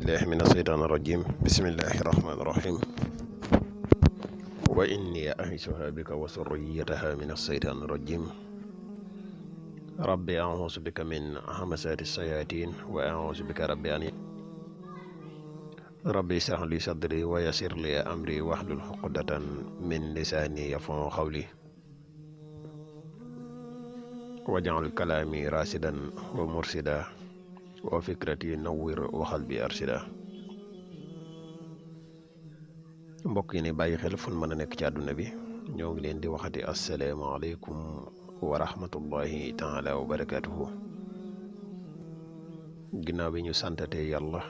بالله من الشيطان الرجيم بسم الله الرحمن الرحيم وإني أعيذها بك وذريتها من الشيطان الرجيم ربي أعوذ بك من همزات الشياطين وأعوذ بك ربي اشرح لي صدري ويسر لي أمري واحلل عقدة من لساني يفقهوا قولي واجعل كلامي راشدا ومرشدا وفكرتي نوّر وقلبي أرشدا. mbokk yi ni bàyyi xel fu mën a nekk ci àdduna bi ñoo ngi leen di waxati asalaamaaleykum wa rahmatullahi taala wa barakatuhu. ginnaaw bi ñu santate yàlla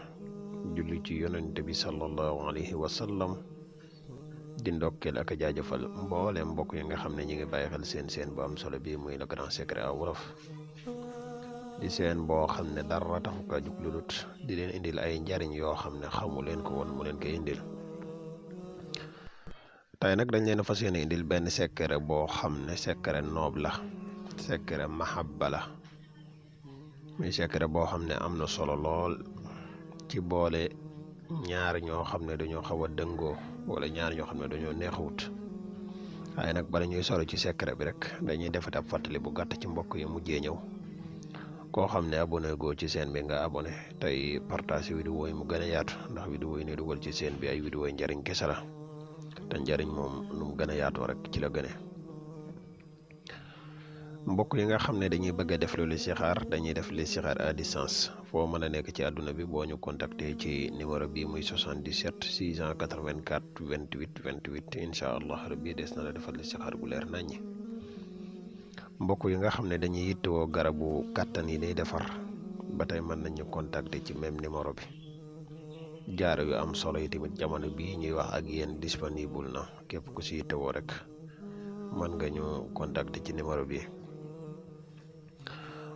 julli ci yonente bi sallallahu alayhi wa sallam di ndokkeel ak a jaajëfal mboolem mbokk yi nga xam ne ñi ngi bàyyi xel seen bu am solo bi muy le grand secret à wolof di seen boo xam ne dara taxu ko jug lu dut di leen indil ay njariñ yoo xam ne xamu leen ko woon mu leen koy indil. tey nag dañ leen a fas yéene indil benn secret boo xam ne secret noob la, secret mahabba la, muy secret boo xam ne am na solo lool ci boole ñaar ñoo xam ne dañoo xaw a dëngoo wala ñaar ñoo xam ne dañoo neexawut. waaye nag bala ñuy solo ci secret bi rek dañuy defat ab fàttali bu gàtt ci mbokk yi mujjee ñëw. koo xam ne abonné goo ci seen bi nga abonné tey partage vidéo yi mu gën a yaatu, ndax vidéo yi ne dugal ci seen bi ay vidéo yi njariñ kese la te njariñ moom nu mu gën a yaatoo rek ci la gëne. mbokk yi nga xam ne dañuy bëgg a def lu listixaar, dañuy def listixaar à distance foo mën a nekk ci àdduna bi boo ñu contacté ci numéro bi muy 77 684 28 28 incha allah rabbi des na la defal listixaar bu leer naññi. mbokk yi nga xam ne dañuy yittewoo garabu kàttan yi day defar ba tey mën nañu contacter ci même numéro bi. jaaro yu am solo yi tamit jamono bii ñuy wax ak yéen disponible na, képp ku si yittewoo rek mën nga ñu contacter ci numéro bi.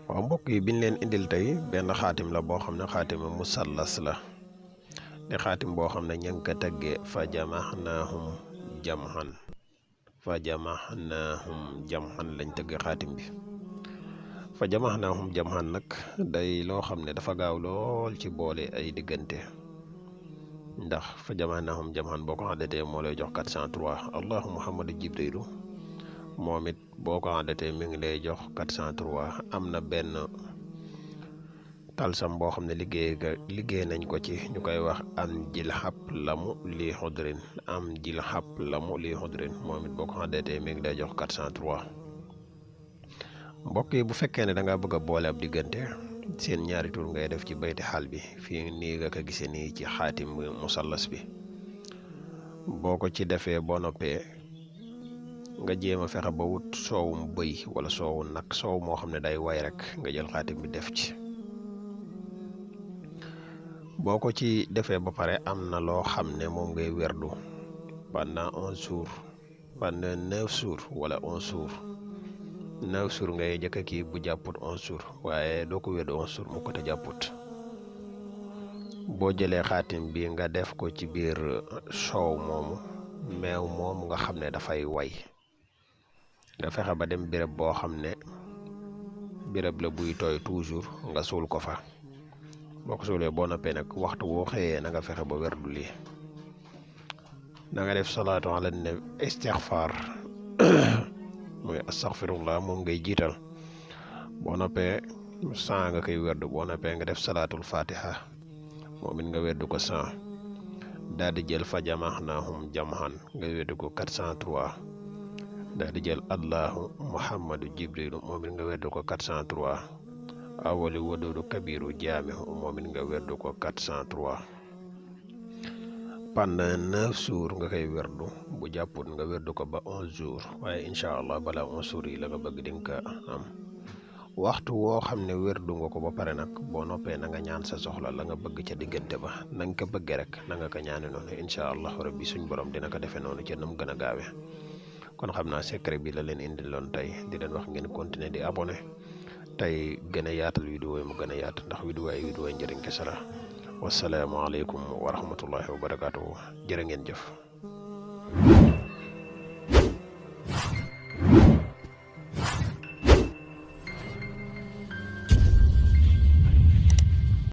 waaw mbokk yi biñ leen indil tey benn xaatim la boo xam ne xaatim musallas la, di xaatim boo xam ne ña ngi ko teggee fa jamaxnaahum jamhan lañ tëgg xaatim bi. fa jamaxnaahum jamhan nag day loo xam ne dafa gaaw lool ci boole ay diggante, ndax fa jamaxnaahum jamhan boo ko àndatee moo lay jox 403. allahu muhammadu jibrilu moom it boo ko àndatee mi ngi lay jox 403. am na benn talsam boo xam ne liggéey nañ ko ci ñu koy wax am jil xab lamu lii xudrin, moom it boo ko àndatee mi ngi lay jox 403. mbokk yi bu fekkee ne da nga bëgg a boole ab diggante, seen ñaari tur ngay def ci bayti xaal bi fii nii nga ko gisee nii ci xaatim musallas bi. boo ko ci defee boo noppee nga jéem a fexe ba wut soowum bëy wala soowu nag, soow moo xam ne day way rek nga jël xaatim bi def ci. boo ko ci defee ba pare am na loo xam ne moom ngay werdu pendant 11 jours, pendant 9 jours wala 11 jours. 9 jours ngay jëkk kii bu jàpput 11 jours, waaye doo ko wedd 11 jours mu ko te jàpput. boo jëlee xaatim bi nga def ko ci biir soow moomu, meew moomu nga xam ne dafay way, nga fexe ba dem béréb boo xam ne béréb la buy tooy toujours nga suul ko fa. boo ko suulee boo noppee nag waxtu woo xëyee na nga fexe ba werdu lii. na nga def salaatu ala nabi istixfaar muy astaxfirullah moom ngay jiital. boo noppee 100 nga koy werdu. boo noppee nga def salaatul fatiha moom it nga werdu ko 100. daal di jël fa jamaxnaahum jamhan nga werdu ko 403. daal di jël allahu muhammadu jibrilu moom it nga werdu ko 403. awali wadudu kabiru jaamihu moom it nga werdu ko 403. pendant 9 jours nga koy werdu, bu jàpput nga werdu ko ba 11 jours, waaye incha allah balaa 11 jours yi la nga bëgg di nga ko am. waxtu woo xam ne werdu nga ko ba pare nag boo noppee na nga ñaan sa soxla la nga bëgg ca diggante ba na nga ko bëggee rek na nga ko ñaane noonu incha allah rabbi suñ borom dina ko defee noonu ca nam gën a gaawee. kon xam naa secret bi la leen indiloon tey, di leen wax ngeen continuer di abonné tey gën a yaatal vidéo yi mu gën a yaatu, ndax vidéo yi njëriñ kese la. wasalaamaaleykum wa rahmatullahi wa barakaatuhu. jërë ngeen jëf.